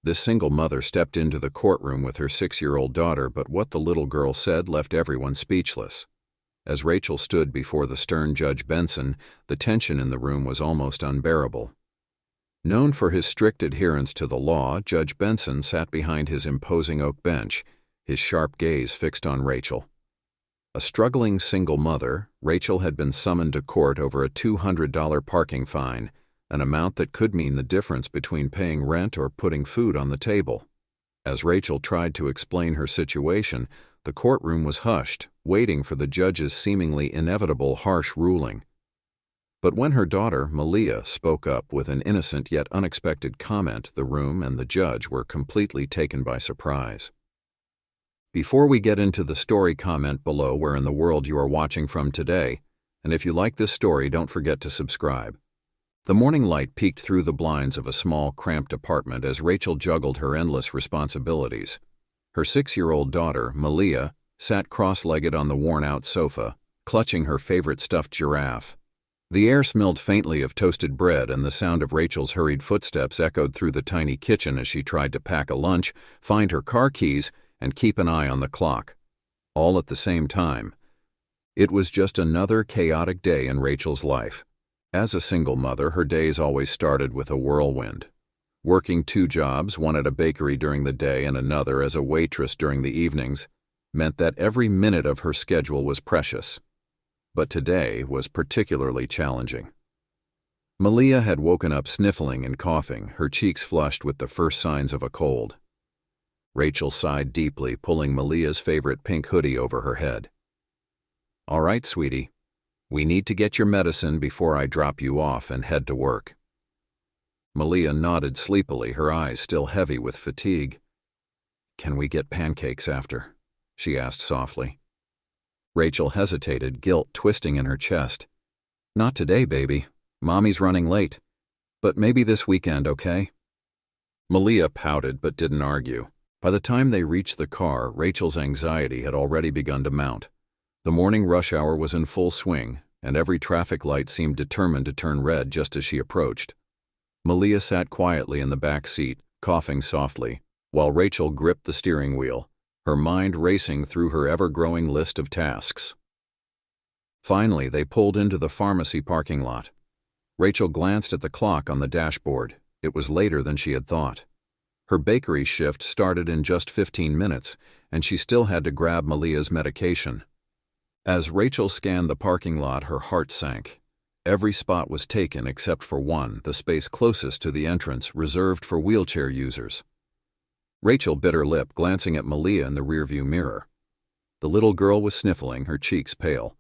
This single mother stepped into the courtroom with her 6-year-old daughter, but what the little girl said left everyone speechless. As Rachel stood before the stern Judge Benson, the tension in the room was almost unbearable. Known for his strict adherence to the law, Judge Benson sat behind his imposing oak bench, his sharp gaze fixed on Rachel. A struggling single mother, Rachel had been summoned to court over a $200 parking fine, an amount that could mean the difference between paying rent or putting food on the table. As Rachel tried to explain her situation, the courtroom was hushed, waiting for the judge's seemingly inevitable harsh ruling. But when her daughter, Malia, spoke up with an innocent yet unexpected comment, the room and the judge were completely taken by surprise. Before we get into the story, comment below where in the world you are watching from today, and if you like this story, don't forget to subscribe. The morning light peeked through the blinds of a small, cramped apartment as Rachel juggled her endless responsibilities. Her 6-year-old daughter, Malia, sat cross-legged on the worn-out sofa, clutching her favorite stuffed giraffe. The air smelled faintly of toasted bread, and the sound of Rachel's hurried footsteps echoed through the tiny kitchen as she tried to pack a lunch, find her car keys, and keep an eye on the clock. All at the same time. It was just another chaotic day in Rachel's life. As a single mother, her days always started with a whirlwind. Working 2 jobs, one at a bakery during the day and another as a waitress during the evenings, meant that every minute of her schedule was precious. But today was particularly challenging. Malia had woken up sniffling and coughing, her cheeks flushed with the first signs of a cold. Rachel sighed deeply, pulling Malia's favorite pink hoodie over her head. "All right, sweetie. We need to get your medicine before I drop you off and head to work." Malia nodded sleepily, her eyes still heavy with fatigue. "Can we get pancakes after?" she asked softly. Rachel hesitated, guilt twisting in her chest. "Not today, baby. Mommy's running late. But maybe this weekend, okay?" Malia pouted but didn't argue. By the time they reached the car, Rachel's anxiety had already begun to mount. The morning rush hour was in full swing, and every traffic light seemed determined to turn red just as she approached. Malia sat quietly in the back seat, coughing softly, while Rachel gripped the steering wheel, her mind racing through her ever-growing list of tasks. Finally, they pulled into the pharmacy parking lot. Rachel glanced at the clock on the dashboard. It was later than she had thought. Her bakery shift started in just 15 minutes, and she still had to grab Malia's medication. As Rachel scanned the parking lot, her heart sank. Every spot was taken except for one, the space closest to the entrance, reserved for wheelchair users. Rachel bit her lip, glancing at Malia in the rearview mirror. The little girl was sniffling, her cheeks pale.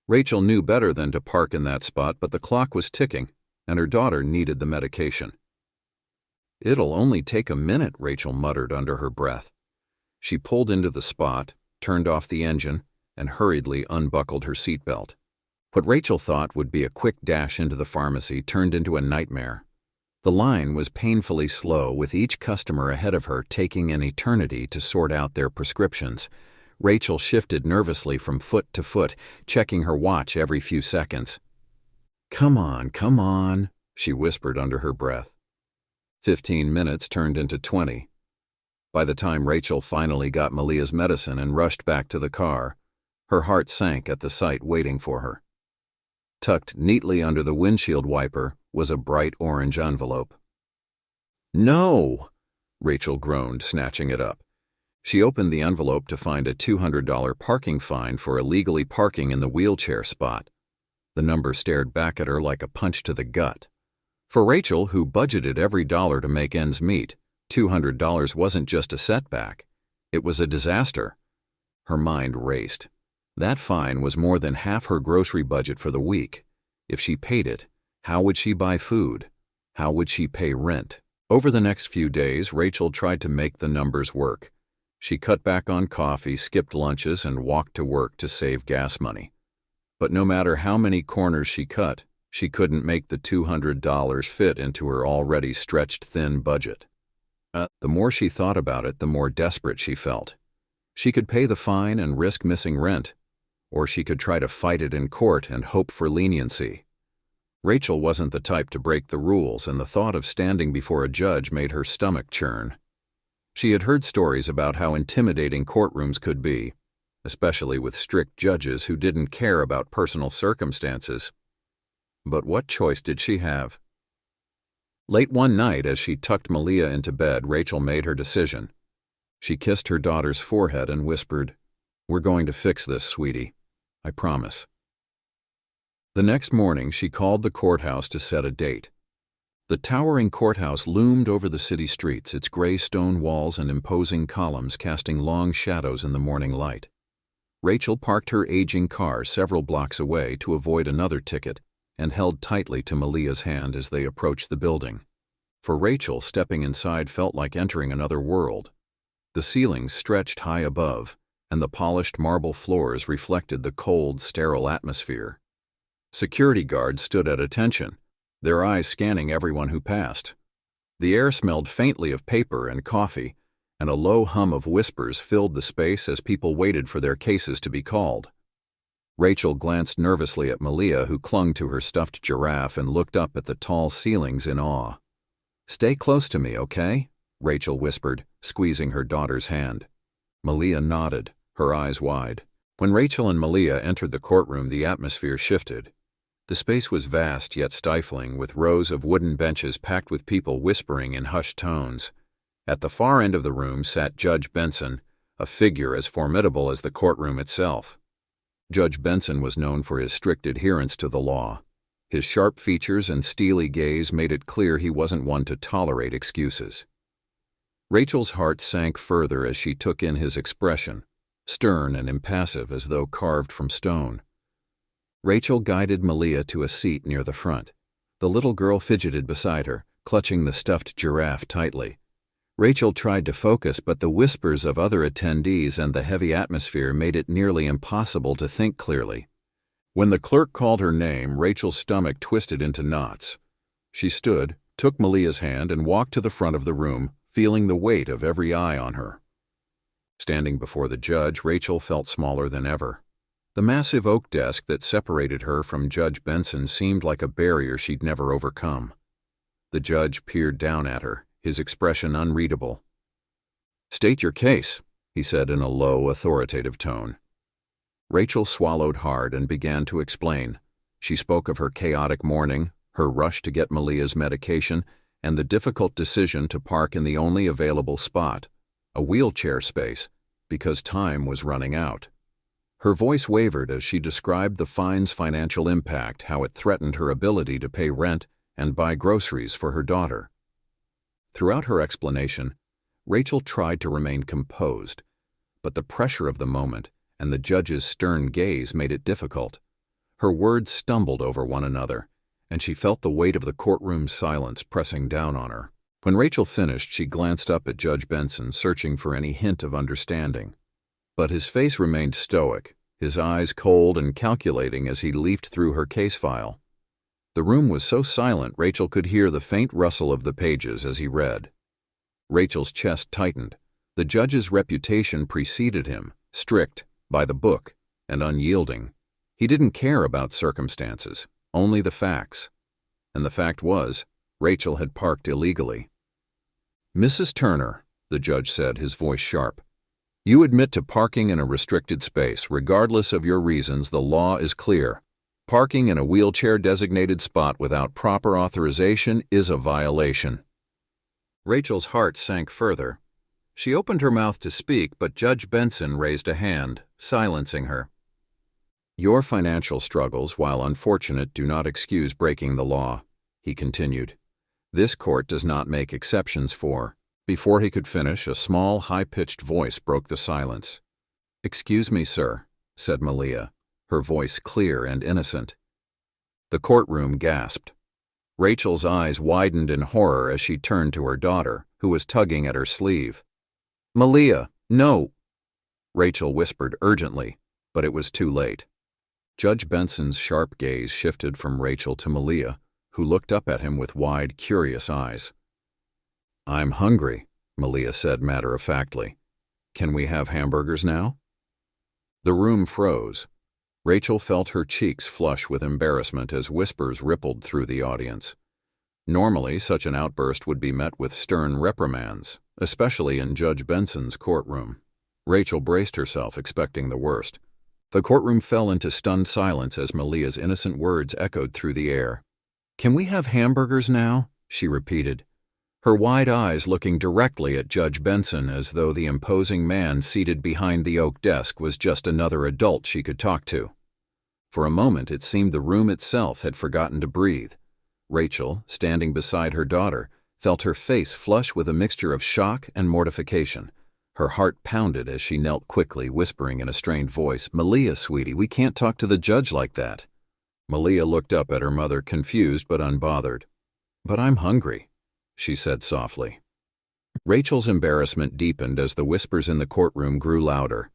Rachel knew better than to park in that spot, but the clock was ticking, and her daughter needed the medication. "It'll only take a minute," Rachel muttered under her breath. She pulled into the spot, turned off the engine, and hurriedly unbuckled her seatbelt. What Rachel thought would be a quick dash into the pharmacy turned into a nightmare. The line was painfully slow, with each customer ahead of her taking an eternity to sort out their prescriptions. Rachel shifted nervously from foot to foot, checking her watch every few seconds. Come on," she whispered under her breath. 15 minutes turned into 20. By the time Rachel finally got Malia's medicine and rushed back to the car, her heart sank at the sight waiting for her. Tucked neatly under the windshield wiper was a bright orange envelope. "No!" Rachel groaned, snatching it up. She opened the envelope to find a $200 parking fine for illegally parking in the wheelchair spot. The number stared back at her like a punch to the gut. For Rachel, who budgeted every dollar to make ends meet, $200 wasn't just a setback. It was a disaster. Her mind raced. That fine was more than half her grocery budget for the week. If she paid it, how would she buy food? How would she pay rent? Over the next few days, Rachel tried to make the numbers work. She cut back on coffee, skipped lunches, and walked to work to save gas money. But no matter how many corners she cut, she couldn't make the $200 fit into her already stretched thin budget. The more she thought about it, the more desperate she felt. She could pay the fine and risk missing rent, or she could try to fight it in court and hope for leniency. Rachel wasn't the type to break the rules, and the thought of standing before a judge made her stomach churn. She had heard stories about how intimidating courtrooms could be, especially with strict judges who didn't care about personal circumstances. But what choice did she have? Late one night, as she tucked Malia into bed, Rachel made her decision. She kissed her daughter's forehead and whispered, "We're going to fix this, sweetie. I promise." The next morning, she called the courthouse to set a date. The towering courthouse loomed over the city streets, its gray stone walls and imposing columns casting long shadows in the morning light. Rachel parked her aging car several blocks away to avoid another ticket and held tightly to Malia's hand as they approached the building. For Rachel, stepping inside felt like entering another world. The ceilings stretched high above, and the polished marble floors reflected the cold, sterile atmosphere. Security guards stood at attention, their eyes scanning everyone who passed. The air smelled faintly of paper and coffee, and a low hum of whispers filled the space as people waited for their cases to be called. Rachel glanced nervously at Malia, who clung to her stuffed giraffe and looked up at the tall ceilings in awe. "Stay close to me, okay?" Rachel whispered, squeezing her daughter's hand. Malia nodded, her eyes wide. When Rachel and Malia entered the courtroom, the atmosphere shifted. The space was vast yet stifling, with rows of wooden benches packed with people whispering in hushed tones. At the far end of the room sat Judge Benson, a figure as formidable as the courtroom itself. Judge Benson was known for his strict adherence to the law. His sharp features and steely gaze made it clear he wasn't one to tolerate excuses. Rachel's heart sank further as she took in his expression, stern and impassive as though carved from stone. Rachel guided Malia to a seat near the front. The little girl fidgeted beside her, clutching the stuffed giraffe tightly. Rachel tried to focus, but the whispers of other attendees and the heavy atmosphere made it nearly impossible to think clearly. When the clerk called her name, Rachel's stomach twisted into knots. She stood, took Malia's hand, and walked to the front of the room, feeling the weight of every eye on her. Standing before the judge, Rachel felt smaller than ever. The massive oak desk that separated her from Judge Benson seemed like a barrier she'd never overcome. The judge peered down at her, his expression unreadable. "State your case," he said in a low, authoritative tone. Rachel swallowed hard and began to explain. She spoke of her chaotic morning, her rush to get Malia's medication, and the difficult decision to park in the only available spot, a wheelchair space, because time was running out. Her voice wavered as she described the fine's financial impact, how it threatened her ability to pay rent and buy groceries for her daughter. Throughout her explanation, Rachel tried to remain composed, but the pressure of the moment and the judge's stern gaze made it difficult. Her words stumbled over one another, and she felt the weight of the courtroom's silence pressing down on her. When Rachel finished, she glanced up at Judge Benson, searching for any hint of understanding. But his face remained stoic, his eyes cold and calculating as he leafed through her case file. The room was so silent Rachel could hear the faint rustle of the pages as he read. Rachel's chest tightened. The judge's reputation preceded him, strict, by the book, and unyielding. He didn't care about circumstances, only the facts. And the fact was, Rachel had parked illegally. "Mrs. Turner," the judge said, his voice sharp, "you admit to parking in a restricted space. Regardless of your reasons, the law is clear. Parking in a wheelchair-designated spot without proper authorization is a violation." Rachel's heart sank further. She opened her mouth to speak, but Judge Benson raised a hand, silencing her. "Your financial struggles, while unfortunate, do not excuse breaking the law," he continued. "This court does not make exceptions for—" Before he could finish, a small, high-pitched voice broke the silence. "Excuse me, sir," said Malia, her voice clear and innocent. The courtroom gasped. Rachel's eyes widened in horror as she turned to her daughter, who was tugging at her sleeve. "Malia, no!" Rachel whispered urgently, but it was too late. Judge Benson's sharp gaze shifted from Rachel to Malia, who looked up at him with wide, curious eyes. "I'm hungry," Malia said matter-of-factly. "Can we have hamburgers now?" The room froze. Rachel felt her cheeks flush with embarrassment as whispers rippled through the audience. Normally, such an outburst would be met with stern reprimands, especially in Judge Benson's courtroom. Rachel braced herself, expecting the worst. The courtroom fell into stunned silence as Malia's innocent words echoed through the air. "Can we have hamburgers now?" she repeated, her wide eyes looking directly at Judge Benson as though the imposing man seated behind the oak desk was just another adult she could talk to. For a moment it seemed the room itself had forgotten to breathe. Rachel, standing beside her daughter, felt her face flush with a mixture of shock and mortification. Her heart pounded as she knelt quickly, whispering in a strained voice, "Malia, sweetie, we can't talk to the judge like that." Malia looked up at her mother, confused but unbothered. "But I'm hungry," she said softly. Rachel's embarrassment deepened as the whispers in the courtroom grew louder.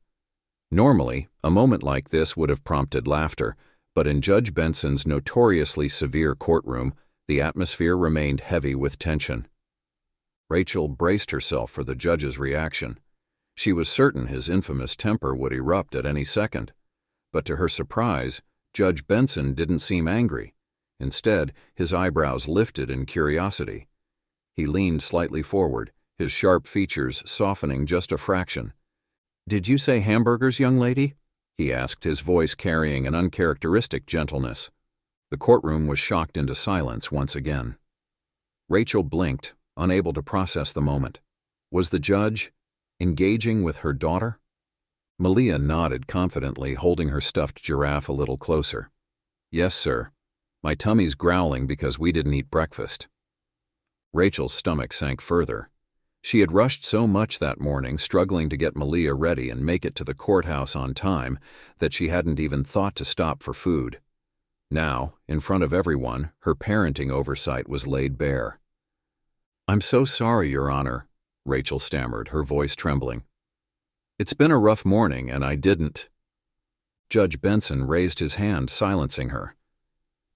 Normally, a moment like this would have prompted laughter, but in Judge Benson's notoriously severe courtroom, the atmosphere remained heavy with tension. Rachel braced herself for the judge's reaction. She was certain his infamous temper would erupt at any second. But to her surprise, Judge Benson didn't seem angry. Instead, his eyebrows lifted in curiosity. He leaned slightly forward, his sharp features softening just a fraction. "Did you say hamburgers, young lady?" he asked, his voice carrying an uncharacteristic gentleness. The courtroom was shocked into silence once again. Rachel blinked, unable to process the moment. Was the judge engaging with her daughter? Malia nodded confidently, holding her stuffed giraffe a little closer. "Yes, sir. My tummy's growling because we didn't eat breakfast." Rachel's stomach sank further. She had rushed so much that morning, struggling to get Malia ready and make it to the courthouse on time, that she hadn't even thought to stop for food. Now, in front of everyone, her parenting oversight was laid bare. "I'm so sorry, Your Honor," Rachel stammered, her voice trembling. "It's been a rough morning, and I didn't." Judge Benson raised his hand, silencing her.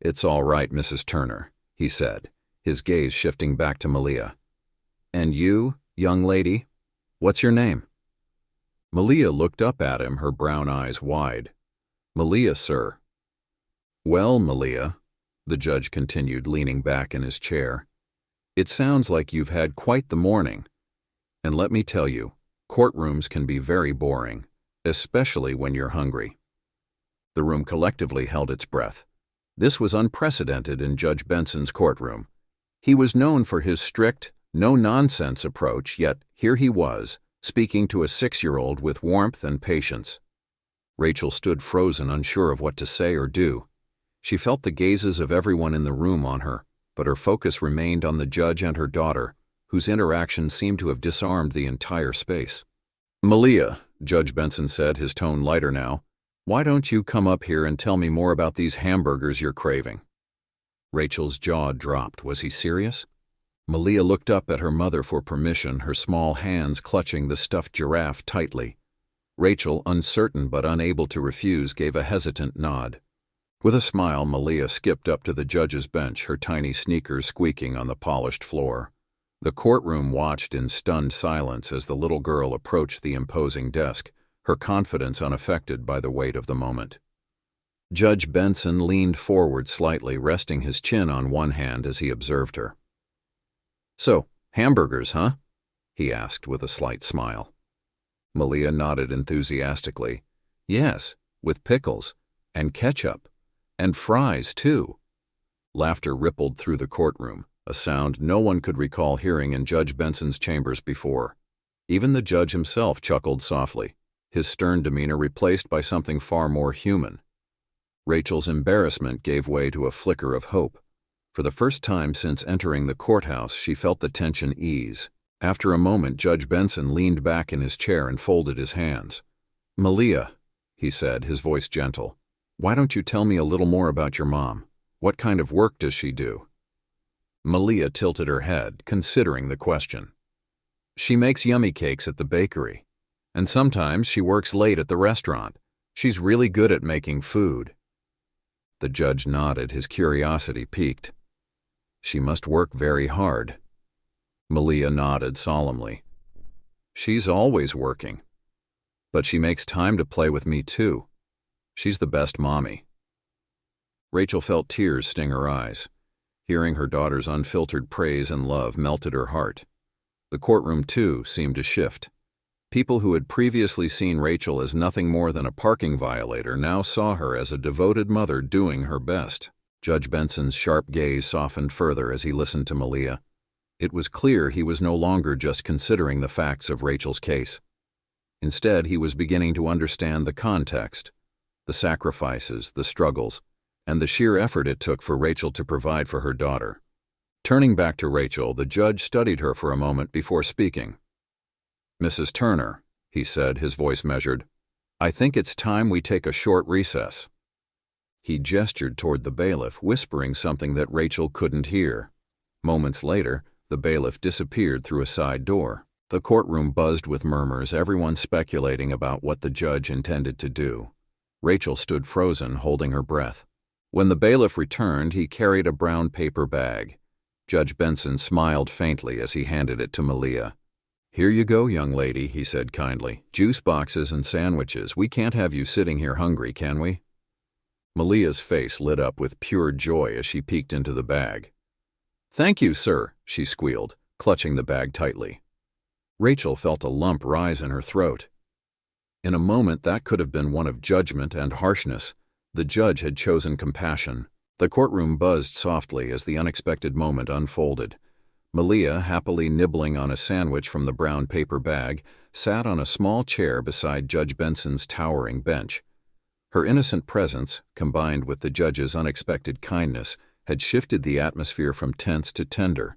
"It's all right, Mrs. Turner," he said, his gaze shifting back to Malia. "And you, young lady, what's your name?" Malia looked up at him, her brown eyes wide. "Malia, sir." "Well, Malia," the judge continued, leaning back in his chair, "it sounds like you've had quite the morning. And let me tell you, courtrooms can be very boring, especially when you're hungry." The room collectively held its breath. This was unprecedented in Judge Benson's courtroom. He was known for his strict, no-nonsense approach, yet here he was, speaking to a 6-year-old with warmth and patience. Rachel stood frozen, unsure of what to say or do. She felt the gazes of everyone in the room on her, but her focus remained on the judge and her daughter, whose interaction seemed to have disarmed the entire space. "Malia," Judge Benson said, his tone lighter now, "why don't you come up here and tell me more about these hamburgers you're craving?" Rachel's jaw dropped. Was he serious? Malia looked up at her mother for permission, her small hands clutching the stuffed giraffe tightly. Rachel, uncertain but unable to refuse, gave a hesitant nod. With a smile, Malia skipped up to the judge's bench, her tiny sneakers squeaking on the polished floor. The courtroom watched in stunned silence as the little girl approached the imposing desk, her confidence unaffected by the weight of the moment. Judge Benson leaned forward slightly, resting his chin on one hand as he observed her. "So, hamburgers, huh?" he asked with a slight smile. Malia nodded enthusiastically. "Yes, with pickles, and ketchup, and fries, too." Laughter rippled through the courtroom, a sound no one could recall hearing in Judge Benson's chambers before. Even the judge himself chuckled softly, his stern demeanor replaced by something far more human. Rachel's embarrassment gave way to a flicker of hope. For the first time since entering the courthouse, she felt the tension ease. After a moment, Judge Benson leaned back in his chair and folded his hands. "Malia," he said, his voice gentle, "why don't you tell me a little more about your mom? What kind of work does she do?" Malia tilted her head, considering the question. "She makes yummy cakes at the bakery, and sometimes she works late at the restaurant. She's really good at making food." The judge nodded, his curiosity piqued. "She must work very hard." Malia nodded solemnly. "She's always working. But she makes time to play with me too. She's the best mommy." Rachel felt tears sting her eyes. Hearing her daughter's unfiltered praise and love melted her heart. The courtroom, too, seemed to shift. People who had previously seen Rachel as nothing more than a parking violator now saw her as a devoted mother doing her best. Judge Benson's sharp gaze softened further as he listened to Malia. It was clear he was no longer just considering the facts of Rachel's case. Instead, he was beginning to understand the context, the sacrifices, the struggles, and the sheer effort it took for Rachel to provide for her daughter. Turning back to Rachel, the judge studied her for a moment before speaking. "Mrs. Turner," he said, his voice measured, "I think it's time we take a short recess." He gestured toward the bailiff, whispering something that Rachel couldn't hear. Moments later, the bailiff disappeared through a side door. The courtroom buzzed with murmurs, everyone speculating about what the judge intended to do. Rachel stood frozen, holding her breath. When the bailiff returned, he carried a brown paper bag. Judge Benson smiled faintly as he handed it to Malia. "Here you go, young lady," he said kindly. "Juice boxes and sandwiches. We can't have you sitting here hungry, can we?" Malia's face lit up with pure joy as she peeked into the bag. "Thank you, sir," she squealed, clutching the bag tightly. Rachel felt a lump rise in her throat. In a moment that could have been one of judgment and harshness, the judge had chosen compassion. The courtroom buzzed softly as the unexpected moment unfolded. Malia, happily nibbling on a sandwich from the brown paper bag, sat on a small chair beside Judge Benson's towering bench. Her innocent presence, combined with the judge's unexpected kindness, had shifted the atmosphere from tense to tender.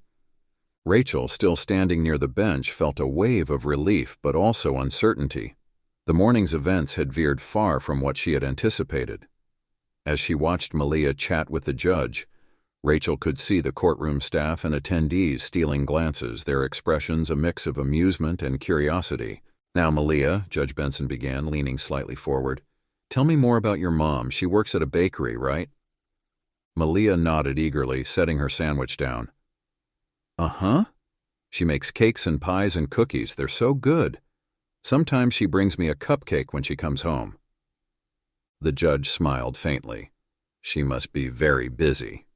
Rachel, still standing near the bench, felt a wave of relief but also uncertainty. The morning's events had veered far from what she had anticipated. As she watched Malia chat with the judge, Rachel could see the courtroom staff and attendees stealing glances, their expressions a mix of amusement and curiosity. "Now, Malia," Judge Benson began, leaning slightly forward, "tell me more about your mom. She works at a bakery, right?" Malia nodded eagerly, setting her sandwich down. "Uh-huh. She makes cakes and pies and cookies. They're so good. Sometimes she brings me a cupcake when she comes home." The judge smiled faintly. "She must be very busy."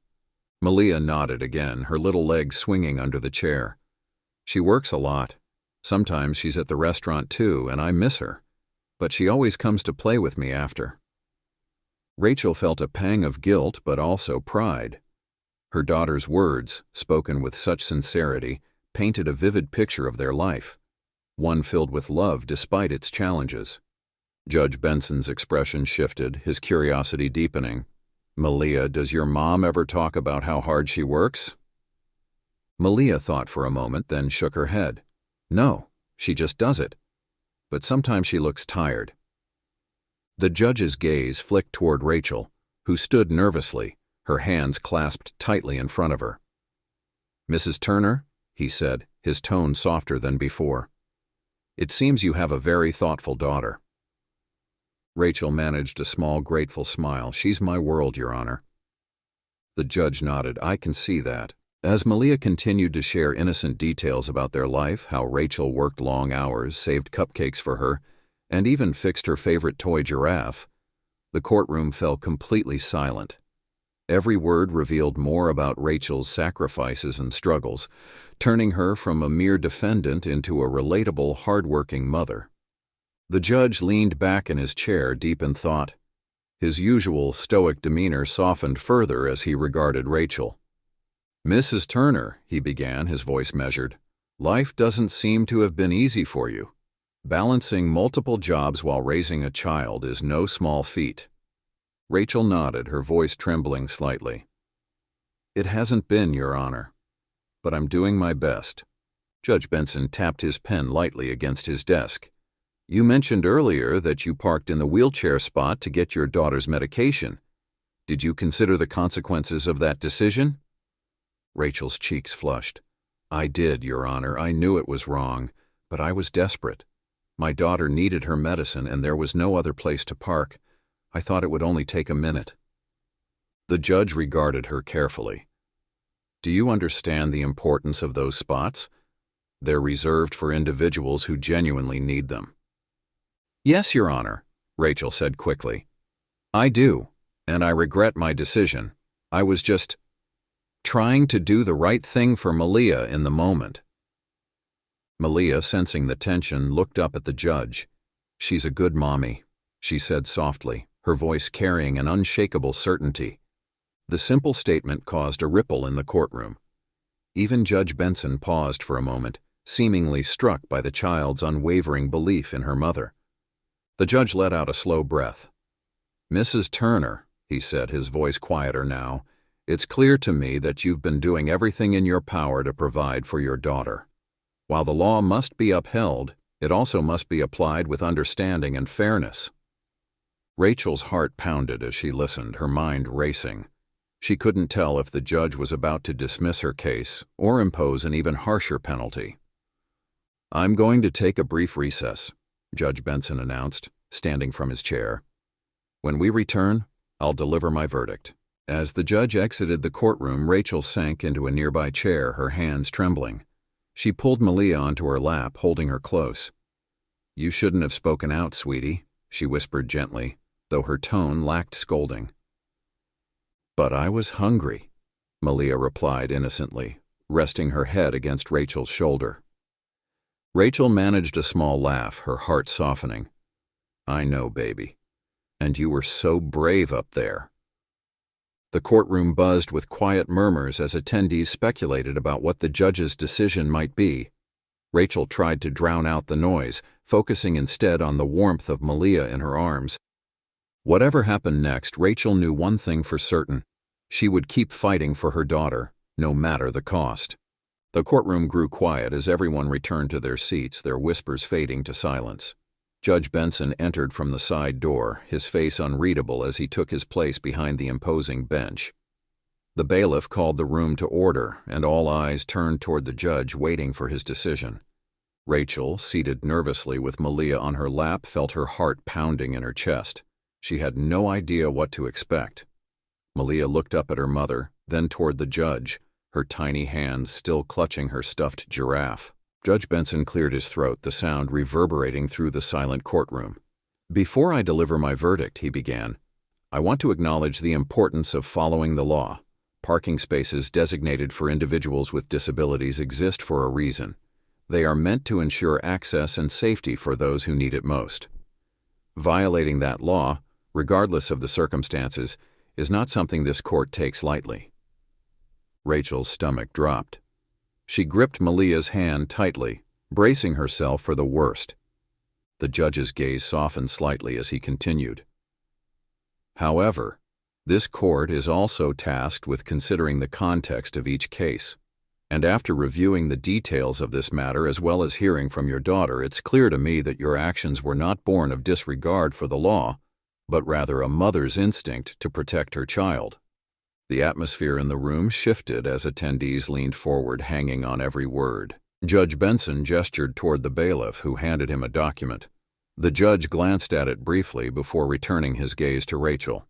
Malia nodded again, her little legs swinging under the chair. "She works a lot. Sometimes she's at the restaurant too, and I miss her. But she always comes to play with me after." Rachel felt a pang of guilt but also pride. Her daughter's words, spoken with such sincerity, painted a vivid picture of their life, one filled with love despite its challenges. Judge Benson's expression shifted, his curiosity deepening. "Malia, does your mom ever talk about how hard she works?" Malia thought for a moment, then shook her head. "No, she just does it. But sometimes she looks tired." The judge's gaze flicked toward Rachel, who stood nervously, her hands clasped tightly in front of her. "Mrs. Turner," he said, his tone softer than before, "it seems you have a very thoughtful daughter." Rachel managed a small, grateful smile. "She's my world, Your Honor." The judge nodded. "I can see that." As Malia continued to share innocent details about their life, how Rachel worked long hours, saved cupcakes for her, and even fixed her favorite toy giraffe, the courtroom fell completely silent. Every word revealed more about Rachel's sacrifices and struggles, turning her from a mere defendant into a relatable, hard-working mother. The judge leaned back in his chair, deep in thought. His usual stoic demeanor softened further as he regarded Rachel. "Mrs. Turner," he began, his voice measured, "life doesn't seem to have been easy for you. Balancing multiple jobs while raising a child is no small feat." Rachel nodded, her voice trembling slightly. "It hasn't been, Your Honor. But I'm doing my best." Judge Benson tapped his pen lightly against his desk. "You mentioned earlier that you parked in the wheelchair spot to get your daughter's medication. Did you consider the consequences of that decision?" Rachel's cheeks flushed. "I did, Your Honor. I knew it was wrong, but I was desperate. My daughter needed her medicine and there was no other place to park. I thought it would only take a minute." The judge regarded her carefully. "Do you understand the importance of those spots? They're reserved for individuals who genuinely need them." "Yes, Your Honor," Rachel said quickly. I do, and I regret my decision. I was just trying to do the right thing for Malia in the moment. Malia, sensing the tension, looked up at the judge. "She's a good mommy," she said softly, her voice carrying an unshakable certainty. The simple statement caused a ripple in the courtroom. Even Judge Benson paused for a moment, seemingly struck by the child's unwavering belief in her mother. The judge let out a slow breath. "Mrs. Turner," he said, his voice quieter now, "it's clear to me that you've been doing everything in your power to provide for your daughter. While the law must be upheld, it also must be applied with understanding and fairness." Rachel's heart pounded as she listened, her mind racing. She couldn't tell if the judge was about to dismiss her case or impose an even harsher penalty. "I'm going to take a brief recess," Judge Benson announced, standing from his chair. "When we return, I'll deliver my verdict." As the judge exited the courtroom, Rachel sank into a nearby chair, her hands trembling. She pulled Malia onto her lap, holding her close. "You shouldn't have spoken out, sweetie," she whispered gently, though her tone lacked scolding. "But I was hungry," Malia replied innocently, resting her head against Rachel's shoulder. Rachel managed a small laugh, her heart softening. "I know, baby. And you were so brave up there." The courtroom buzzed with quiet murmurs as attendees speculated about what the judge's decision might be. Rachel tried to drown out the noise, focusing instead on the warmth of Malia in her arms. Whatever happened next, Rachel knew one thing for certain. She would keep fighting for her daughter, no matter the cost. The courtroom grew quiet as everyone returned to their seats, their whispers fading to silence. Judge Benson entered from the side door, his face unreadable as he took his place behind the imposing bench. The bailiff called the room to order, and all eyes turned toward the judge, waiting for his decision. Rachel, seated nervously with Malia on her lap, felt her heart pounding in her chest. She had no idea what to expect. Malia looked up at her mother, then toward the judge, her tiny hands still clutching her stuffed giraffe. Judge Benson cleared his throat, the sound reverberating through the silent courtroom. "Before I deliver my verdict," he began, "I want to acknowledge the importance of following the law. Parking spaces designated for individuals with disabilities exist for a reason. They are meant to ensure access and safety for those who need it most. Violating that law, regardless of the circumstances, is not something this court takes lightly." Rachel's stomach dropped. She gripped Malia's hand tightly, bracing herself for the worst. The judge's gaze softened slightly as he continued. "However, this court is also tasked with considering the context of each case. And after reviewing the details of this matter as well as hearing from your daughter, it's clear to me that your actions were not born of disregard for the law, but rather a mother's instinct to protect her child." The atmosphere in the room shifted as attendees leaned forward, hanging on every word. Judge Benson gestured toward the bailiff, who handed him a document. The judge glanced at it briefly before returning his gaze to Rachel.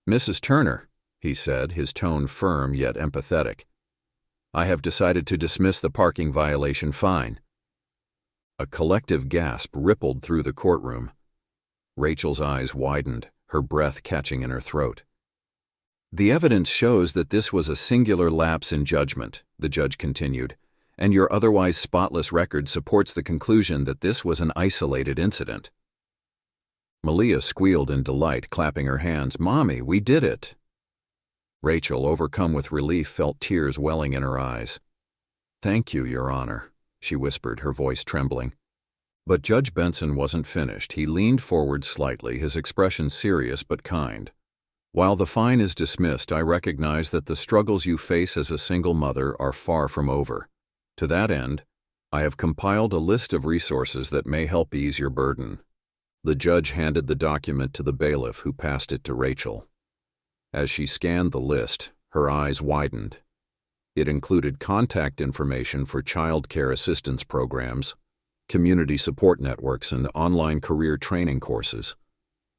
"Mrs. Turner," he said, his tone firm yet empathetic, "I have decided to dismiss the parking violation fine." A collective gasp rippled through the courtroom. Rachel's eyes widened, her breath catching in her throat. "The evidence shows that this was a singular lapse in judgment," the judge continued, "and your otherwise spotless record supports the conclusion that this was an isolated incident." Malia squealed in delight, clapping her hands. "Mommy, we did it!" Rachel, overcome with relief, felt tears welling in her eyes. "Thank you, Your Honor," she whispered, her voice trembling. But Judge Benson wasn't finished. He leaned forward slightly, his expression serious but kind. "While the fine is dismissed, I recognize that the struggles you face as a single mother are far from over. To that end, I have compiled a list of resources that may help ease your burden." The judge handed the document to the bailiff, who passed it to Rachel. As she scanned the list, her eyes widened. It included contact information for child care assistance programs, community support networks, and online career training courses.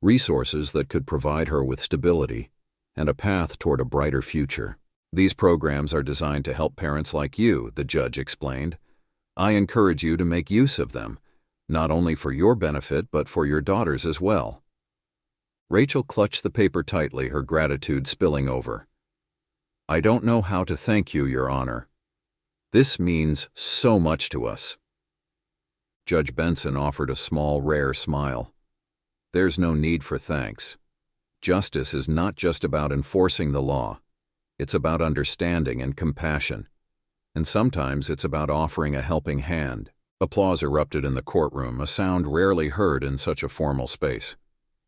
Resources that could provide her with stability and a path toward a brighter future. "These programs are designed to help parents like you," the judge explained. "I encourage you to make use of them, not only for your benefit but for your daughter's as well." Rachel clutched the paper tightly, her gratitude spilling over. "I don't know how to thank you, Your Honor. This means so much to us." Judge Benson offered a small, rare smile. "There's no need for thanks. Justice is not just about enforcing the law. It's about understanding and compassion. And sometimes it's about offering a helping hand." Applause erupted in the courtroom, a sound rarely heard in such a formal space.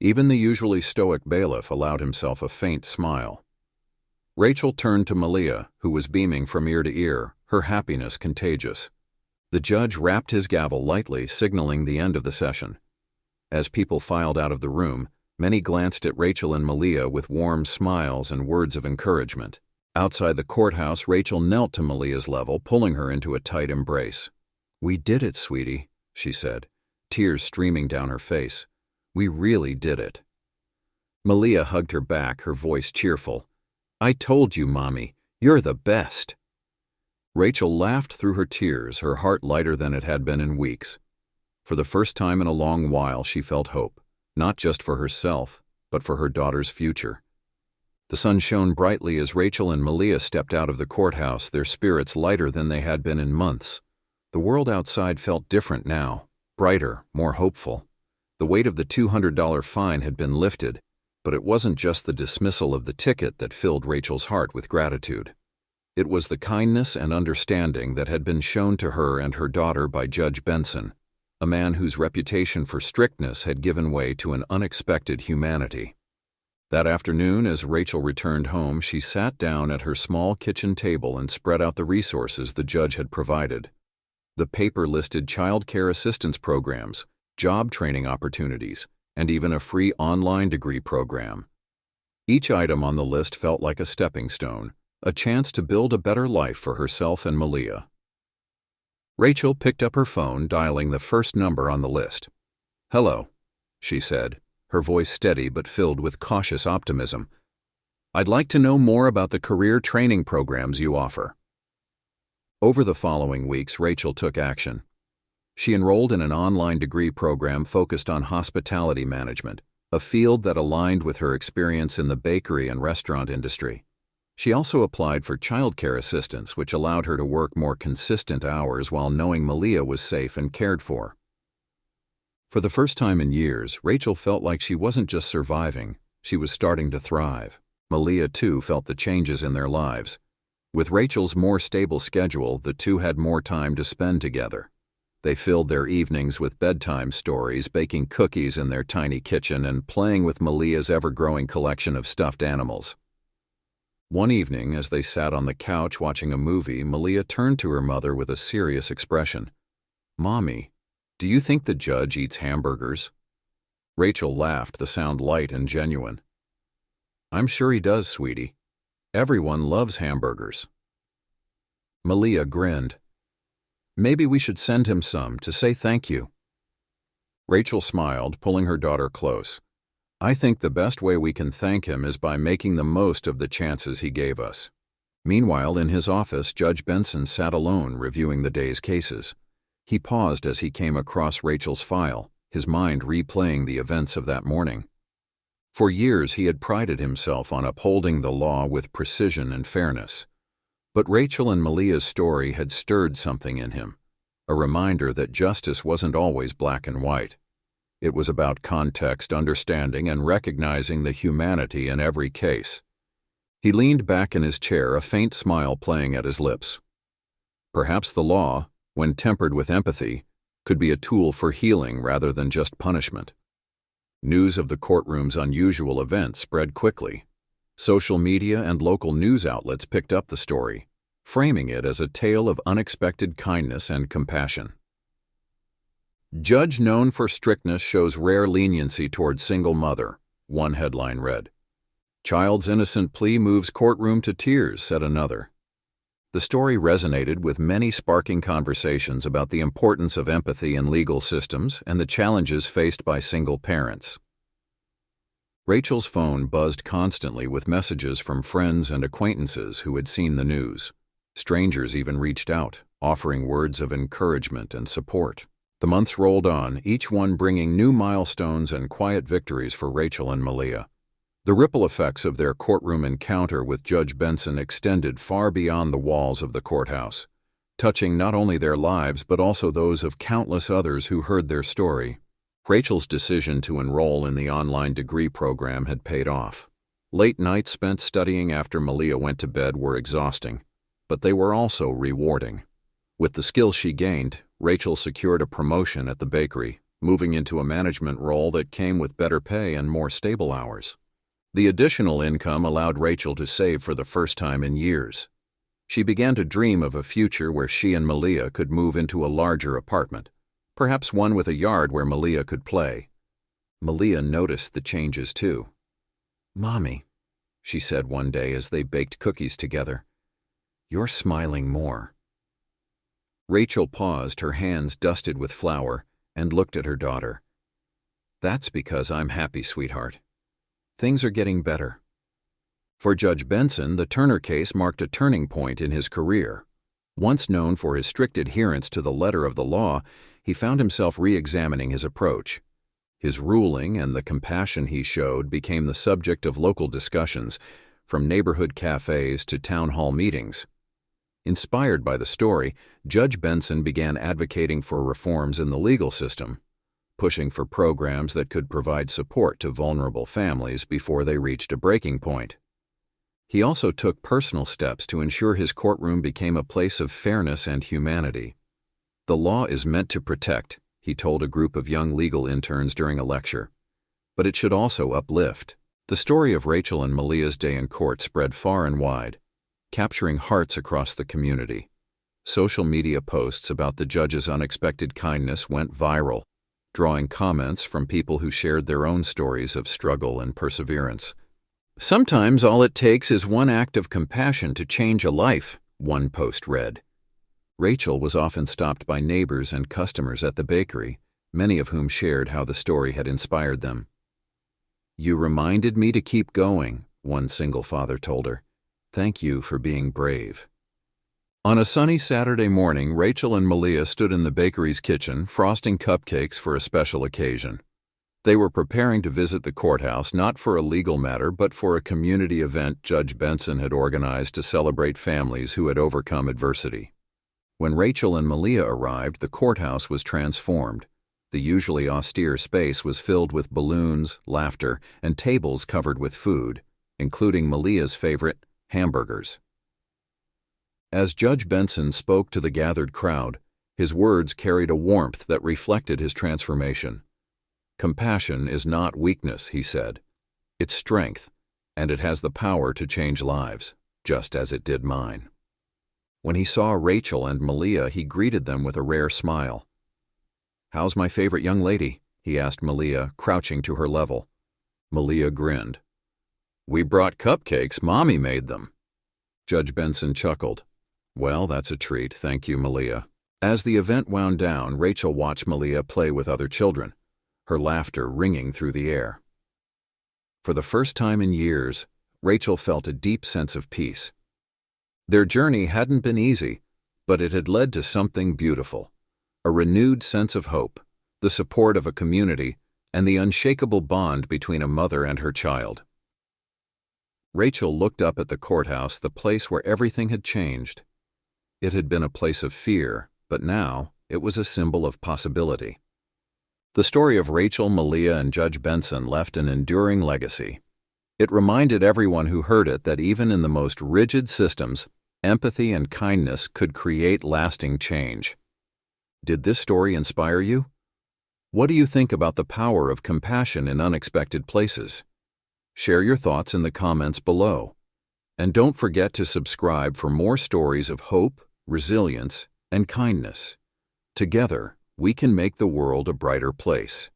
Even the usually stoic bailiff allowed himself a faint smile. Rachel turned to Malia, who was beaming from ear to ear, her happiness contagious. The judge rapped his gavel lightly, signaling the end of the session. As people filed out of the room, many glanced at Rachel and Malia with warm smiles and words of encouragement. Outside the courthouse, Rachel knelt to Malia's level, pulling her into a tight embrace. "We did it, sweetie," she said, tears streaming down her face. "We really did it." Malia hugged her back, her voice cheerful. "I told you, Mommy, you're the best." Rachel laughed through her tears, her heart lighter than it had been in weeks. For the first time in a long while, she felt hope, not just for herself, but for her daughter's future. The sun shone brightly as Rachel and Malia stepped out of the courthouse, their spirits lighter than they had been in months. The world outside felt different now, brighter, more hopeful. The weight of the $200 fine had been lifted, but it wasn't just the dismissal of the ticket that filled Rachel's heart with gratitude. It was the kindness and understanding that had been shown to her and her daughter by Judge Benson, a man whose reputation for strictness had given way to an unexpected humanity. That afternoon, as Rachel returned home, she sat down at her small kitchen table and spread out the resources the judge had provided. The paper listed child care assistance programs, job training opportunities, and even a free online degree program. Each item on the list felt like a stepping stone, a chance to build a better life for herself and Malia. Rachel picked up her phone, dialing the first number on the list. "Hello," she said, her voice steady but filled with cautious optimism. "I'd like to know more about the career training programs you offer." Over the following weeks, Rachel took action. She enrolled in an online degree program focused on hospitality management, a field that aligned with her experience in the bakery and restaurant industry. She also applied for childcare assistance, which allowed her to work more consistent hours while knowing Malia was safe and cared for. For the first time in years, Rachel felt like she wasn't just surviving, she was starting to thrive. Malia, too, felt the changes in their lives. With Rachel's more stable schedule, the two had more time to spend together. They filled their evenings with bedtime stories, baking cookies in their tiny kitchen, and playing with Malia's ever-growing collection of stuffed animals. One evening, as they sat on the couch watching a movie, Malia turned to her mother with a serious expression. "Mommy, do you think the judge eats hamburgers?" Rachel laughed, the sound light and genuine. "I'm sure he does, sweetie. Everyone loves hamburgers." Malia grinned. "Maybe we should send him some to say thank you." Rachel smiled, pulling her daughter close. "I think the best way we can thank him is by making the most of the chances he gave us." Meanwhile, in his office, Judge Benson sat alone, reviewing the day's cases. He paused as he came across Rachel's file, his mind replaying the events of that morning. For years, he had prided himself on upholding the law with precision and fairness. But Rachel and Malia's story had stirred something in him, a reminder that justice wasn't always black and white. It was about context, understanding, and recognizing the humanity in every case. He leaned back in his chair, a faint smile playing at his lips. Perhaps the law, when tempered with empathy, could be a tool for healing rather than just punishment. News of the courtroom's unusual events spread quickly. Social media and local news outlets picked up the story, framing it as a tale of unexpected kindness and compassion. "Judge known for strictness shows rare leniency toward single mother," one headline read. "Child's innocent plea moves courtroom to tears," said another. The story resonated with many, sparking conversations about the importance of empathy in legal systems and the challenges faced by single parents. Rachel's phone buzzed constantly with messages from friends and acquaintances who had seen the news. Strangers even reached out, offering words of encouragement and support. The months rolled on, each one bringing new milestones and quiet victories for Rachel and Malia. The ripple effects of their courtroom encounter with Judge Benson extended far beyond the walls of the courthouse, touching not only their lives but also those of countless others who heard their story. Rachel's decision to enroll in the online degree program had paid off. Late nights spent studying after Malia went to bed were exhausting, but they were also rewarding. With the skills she gained, Rachel secured a promotion at the bakery, moving into a management role that came with better pay and more stable hours. The additional income allowed Rachel to save for the first time in years. She began to dream of a future where she and Malia could move into a larger apartment, perhaps one with a yard where Malia could play. Malia noticed the changes too. "Mommy," she said one day as they baked cookies together, "you're smiling more." Rachel paused, her hands dusted with flour, and looked at her daughter. "That's because I'm happy, sweetheart. Things are getting better." For Judge Benson, the Turner case marked a turning point in his career. Once known for his strict adherence to the letter of the law, he found himself re-examining his approach. His ruling and the compassion he showed became the subject of local discussions, from neighborhood cafes to town hall meetings. Inspired by the story, Judge Benson began advocating for reforms in the legal system, pushing for programs that could provide support to vulnerable families before they reached a breaking point. He also took personal steps to ensure his courtroom became a place of fairness and humanity. "The law is meant to protect," he told a group of young legal interns during a lecture, "but it should also uplift." The story of Rachel and Malia's day in court spread far and wide, capturing hearts across the community. Social media posts about the judge's unexpected kindness went viral, drawing comments from people who shared their own stories of struggle and perseverance. "Sometimes all it takes is one act of compassion to change a life," one post read. Rachel was often stopped by neighbors and customers at the bakery, many of whom shared how the story had inspired them. "You reminded me to keep going," one single father told her. "Thank you for being brave." On a sunny Saturday morning, Rachel and Malia stood in the bakery's kitchen, frosting cupcakes for a special occasion. They were preparing to visit the courthouse not for a legal matter but for a community event Judge Benson had organized to celebrate families who had overcome adversity. When Rachel and Malia arrived, the courthouse was transformed. The usually austere space was filled with balloons, laughter, and tables covered with food, including Malia's favorite, hamburgers. As Judge Benson spoke to the gathered crowd, his words carried a warmth that reflected his transformation. "Compassion is not weakness," he said. "It's strength, and it has the power to change lives, just as it did mine." When he saw Rachel and Malia, he greeted them with a rare smile. "How's my favorite young lady?" he asked Malia, crouching to her level. Malia grinned. "We brought cupcakes. Mommy made them." Judge Benson chuckled. "Well, that's a treat, thank you, Malia." As the event wound down, Rachel watched Malia play with other children, her laughter ringing through the air. For the first time in years, Rachel felt a deep sense of peace. Their journey hadn't been easy, but it had led to something beautiful, a renewed sense of hope, the support of a community, and the unshakable bond between a mother and her child. Rachel looked up at the courthouse, the place where everything had changed. It had been a place of fear, but now it was a symbol of possibility. The story of Rachel, Malia, and Judge Benson left an enduring legacy. It reminded everyone who heard it that even in the most rigid systems, empathy and kindness could create lasting change. Did this story inspire you? What do you think about the power of compassion in unexpected places? Share your thoughts in the comments below. And don't forget to subscribe for more stories of hope, resilience, and kindness. Together, we can make the world a brighter place.